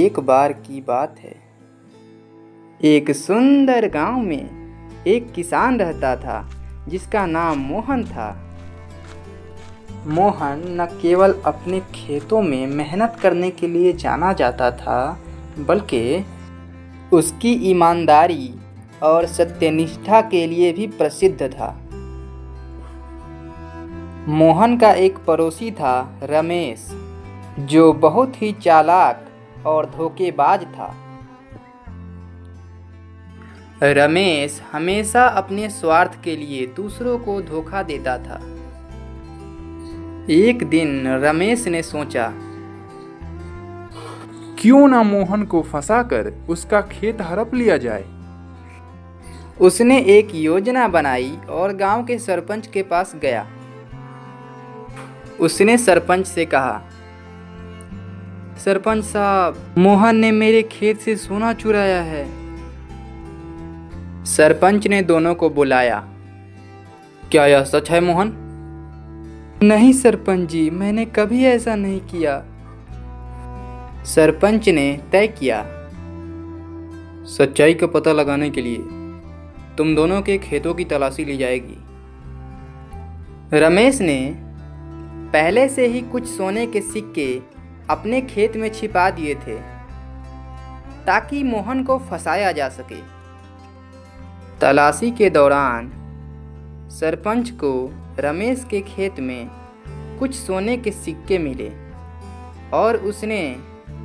एक बार की बात है। एक सुंदर गांव में एक किसान रहता था जिसका नाम मोहन था। मोहन न केवल अपने खेतों में मेहनत करने के लिए जाना जाता था, बल्कि उसकी ईमानदारी और सत्यनिष्ठा के लिए भी प्रसिद्ध था। मोहन का एक पड़ोसी था रमेश, जो बहुत ही चालाक और धोखेबाज था। रमेश हमेशा अपने स्वार्थ के लिए दूसरों को धोखा देता था। एक दिन रमेश ने सोचा, क्यों ना मोहन को फंसाकर उसका खेत हड़प लिया जाए। उसने एक योजना बनाई और गांव के सरपंच के पास गया। उसने सरपंच से कहा, सरपंच साहब, मोहन ने मेरे खेत से सोना चुराया है। सरपंच ने दोनों को बुलाया। क्या यह सच है मोहन? नहीं सरपंच जी, मैंने कभी ऐसा नहीं किया। सरपंच ने तय किया, सच्चाई का पता लगाने के लिए तुम दोनों के खेतों की तलाशी ली जाएगी। रमेश ने पहले से ही कुछ सोने के सिक्के अपने खेत में छिपा दिए थे ताकि मोहन को फंसाया जा सके। तलाशी के दौरान सरपंच को रमेश के खेत में कुछ सोने के सिक्के मिले और उसने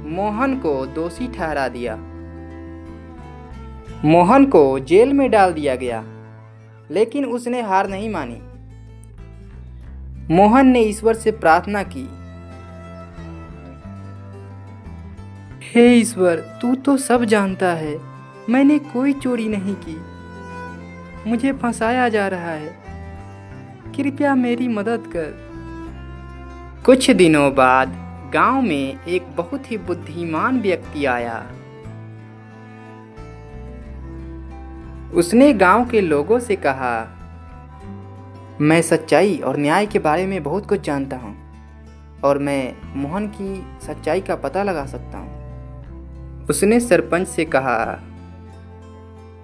मोहन को दोषी ठहरा दिया। मोहन को जेल में डाल दिया गया, लेकिन उसने हार नहीं मानी। मोहन ने ईश्वर से प्रार्थना की, हे ईश्वर, तू तो सब जानता है, मैंने कोई चोरी नहीं की। मुझे फंसाया जा रहा है, कृपया मेरी मदद कर। कुछ दिनों बाद गांव में एक बहुत ही बुद्धिमान व्यक्ति आया। उसने गांव के लोगों से कहा, मैं सच्चाई और न्याय के बारे में बहुत कुछ जानता हूं और मैं मोहन की सच्चाई का पता लगा सकता हूं। उसने सरपंच से कहा,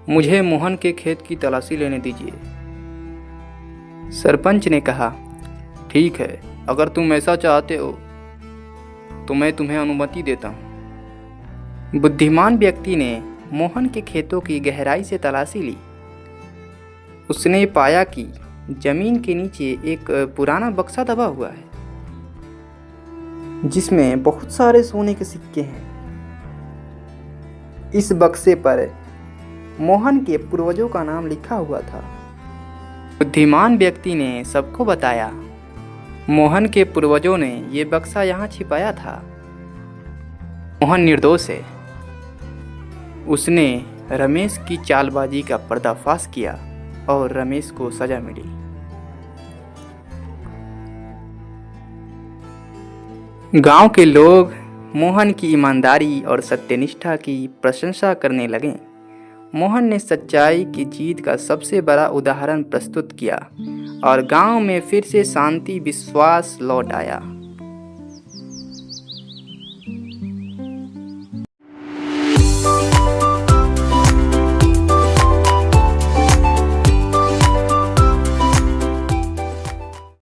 मुझे मोहन के खेत की तलाशी लेने दीजिए। सरपंच ने कहा, ठीक है, अगर तुम ऐसा चाहते हो तो मैं तुम्हें अनुमति देता हूँ। बुद्धिमान व्यक्ति ने मोहन के खेतों की गहराई से तलाशी ली। उसने पाया कि जमीन के नीचे एक पुराना बक्सा दबा हुआ है, जिसमें बहुत सारे सोने के सिक्के हैं। इस बक्से पर मोहन के पूर्वजों का नाम लिखा हुआ था। बुद्धिमान व्यक्ति ने सबको बताया, मोहन के पूर्वजों ने ये बक्सा यहाँ छिपाया था। मोहन निर्दोष है। उसने रमेश की चालबाजी का पर्दाफाश किया और रमेश को सजा मिली। गांव के लोग मोहन की ईमानदारी और सत्यनिष्ठा की प्रशंसा करने लगे। मोहन ने सच्चाई की जीत का सबसे बड़ा उदाहरण प्रस्तुत किया और गांव में फिर से शांति विश्वास लौट आया।